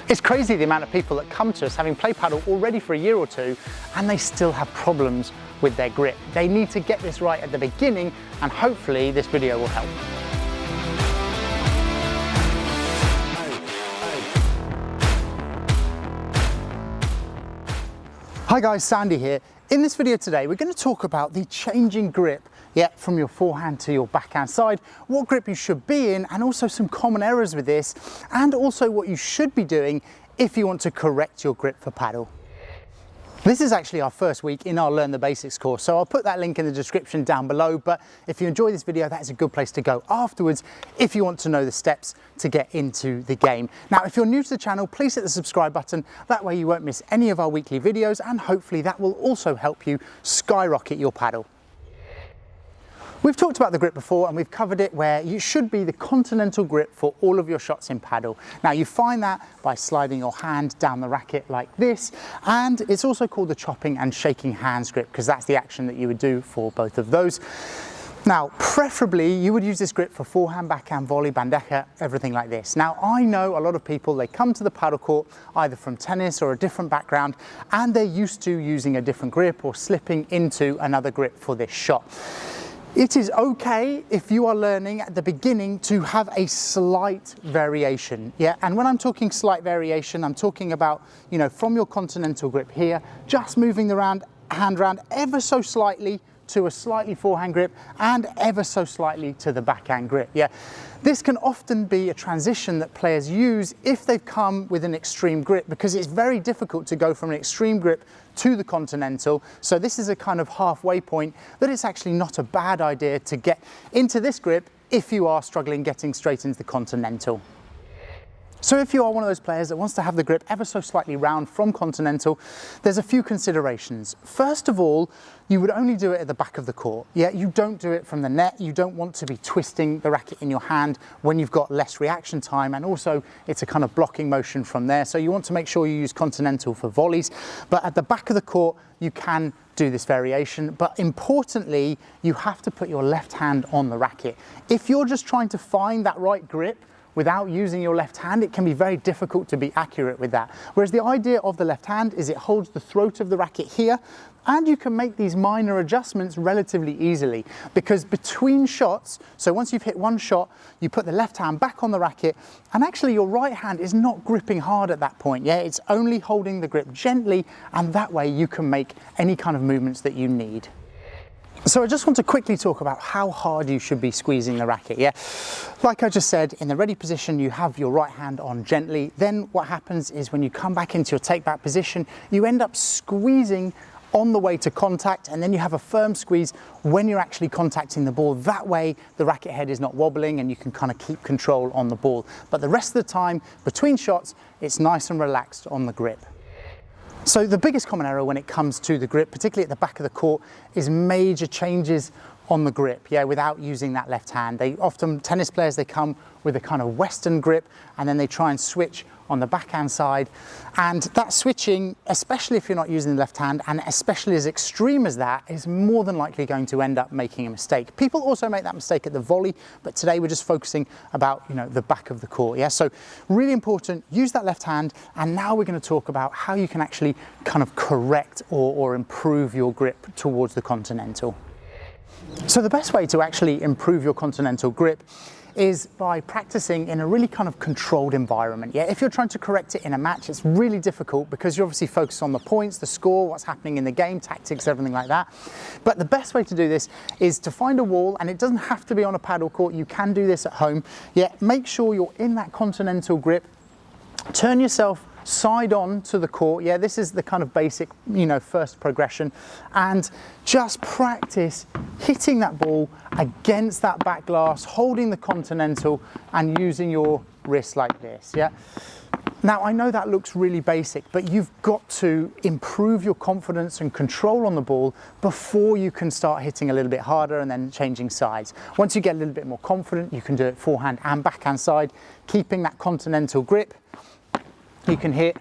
It's crazy the amount of people that come to us having played paddle already for a year or two and they still have problems with their grip. They need to get this right at the beginning, and hopefully this video will help. Hi guys, Sandy here. In this video today, we're going to talk about the changing grip from your forehand to your backhand side, what grip you should be in, and also some common errors with this, and also what you should be doing if you want to correct your grip for paddle. This is actually our first week in our Learn the Basics course, so I'll put that link in the description down below, but if you enjoy this video, that is a good place to go afterwards if you want to know the steps to get into the game. Now, if you're new to the channel, please hit the subscribe button, that way you won't miss any of our weekly videos, and hopefully that will also help you skyrocket your paddle. We've talked about the grip before and we've covered it where you should be the continental grip for all of your shots in paddle. Now you find that by sliding your hand down the racket like this, and it's also called the chopping and shaking hands grip because that's the action that you would do for both of those. Now, preferably you would use this grip for forehand, backhand, volley, bandeja, everything like this. Now, I know a lot of people, they come to the paddle court either from tennis or a different background and they're used to using a different grip or slipping into another grip for this shot. It is okay if you are learning at the beginning to have a slight variation, and when I'm talking slight variation, I'm talking about, from your continental grip here, just moving the hand around ever so slightly to a slightly forehand grip and ever so slightly to the backhand grip. This can often be a transition that players use if they've come with an extreme grip, because it's very difficult to go from an extreme grip to the continental. So this is a kind of halfway point that it's actually not a bad idea to get into this grip if you are struggling getting straight into the continental. So if you are one of those players that wants to have the grip ever so slightly round from continental, there's a few considerations. First of all, you would only do it at the back of the court. You don't do it from the net. You don't want to be twisting the racket in your hand when you've got less reaction time, and also it's a kind of blocking motion from there. So you want to make sure you use continental for volleys, but at the back of the court, you can do this variation. But importantly, you have to put your left hand on the racket. If you're just trying to find that right grip without using your left hand, it can be very difficult to be accurate with that. Whereas the idea of the left hand is it holds the throat of the racket here, and you can make these minor adjustments relatively easily, because between shots, so once you've hit one shot, you put the left hand back on the racket, and actually your right hand is not gripping hard at that point. It's only holding the grip gently, and that way you can make any kind of movements that you need. So I just want to quickly talk about how hard you should be squeezing the racket. Like I just said, in the ready position, you have your right hand on gently. Then what happens is when you come back into your take back position, you end up squeezing on the way to contact, and then you have a firm squeeze when you're actually contacting the ball. That way the racket head is not wobbling and you can kind of keep control on the ball. But the rest of the time between shots, it's nice and relaxed on the grip. So the biggest common error when it comes to the grip, particularly at the back of the court, is major changes on the grip, without using that left hand. Tennis players, they come with a kind of Western grip, and then they try and switch on the backhand side. And that switching, especially if you're not using the left hand, and especially as extreme as that, is more than likely going to end up making a mistake. People also make that mistake at the volley, but today we're just focusing about, the back of the court. So really important, use that left hand. And now we're going to talk about how you can actually kind of correct or improve your grip towards the continental. So the best way to actually improve your continental grip is by practicing in a really kind of controlled environment. If you're trying to correct it in a match, it's really difficult because you're obviously focused on the points, the score, what's happening in the game, tactics, everything like that. But the best way to do this is to find a wall, and it doesn't have to be on a paddle court. You can do this at home. Make sure you're in that continental grip. Turn yourself side on to the court. This is the kind of basic, first progression, and just practice hitting that ball against that back glass, holding the continental and using your wrist like this. Now, I know that looks really basic, but you've got to improve your confidence and control on the ball before you can start hitting a little bit harder and then changing sides. Once you get a little bit more confident, you can do it forehand and backhand side, keeping that continental grip. You can hit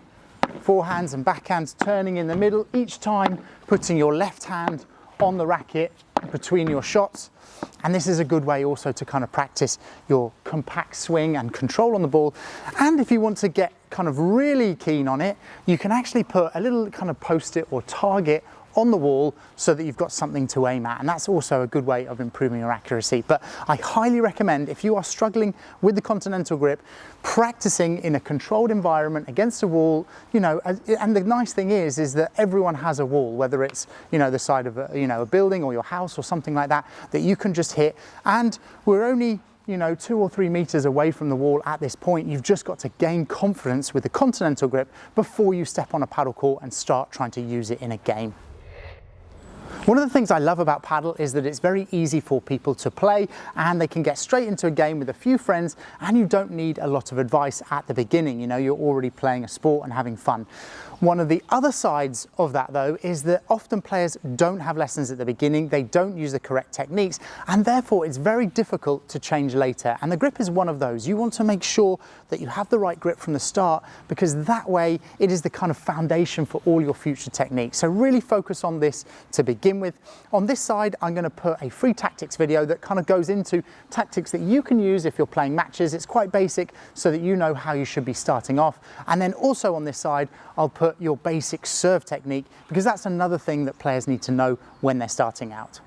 forehands and backhands turning in the middle, each time putting your left hand on the racket between your shots. And this is a good way also to kind of practice your compact swing and control on the ball. And if you want to get kind of really keen on it, you can actually put a little kind of post-it or target on the wall so that you've got something to aim at, and that's also a good way of improving your accuracy. But I highly recommend, if you are struggling with the Continental grip, practicing in a controlled environment against a wall, you know, and the nice thing is that everyone has a wall, whether it's, you know, the side of a, you know, a building or your house or something like that, that you can just hit. And we're only, you know, 2 or 3 meters away from the wall at this point. You've just got to gain confidence with the Continental grip before you step on a paddle court and start trying to use it in a game. One of the things I love about Padel is that it's very easy for people to play, and they can get straight into a game with a few friends, and you don't need a lot of advice at the beginning. You know, you're already playing a sport and having fun. One of the other sides of that, though, is that often players don't have lessons at the beginning, they don't use the correct techniques, and therefore it's very difficult to change later. And the grip is one of those. You want to make sure that you have the right grip from the start, because that way it is the kind of foundation for all your future techniques. So really focus on this to begin with. On this side, I'm going to put a free tactics video that kind of goes into tactics that you can use if you're playing matches. It's quite basic so that you know how you should be starting off. And then also on this side, I'll put your basic serve technique, because that's another thing that players need to know when they're starting out.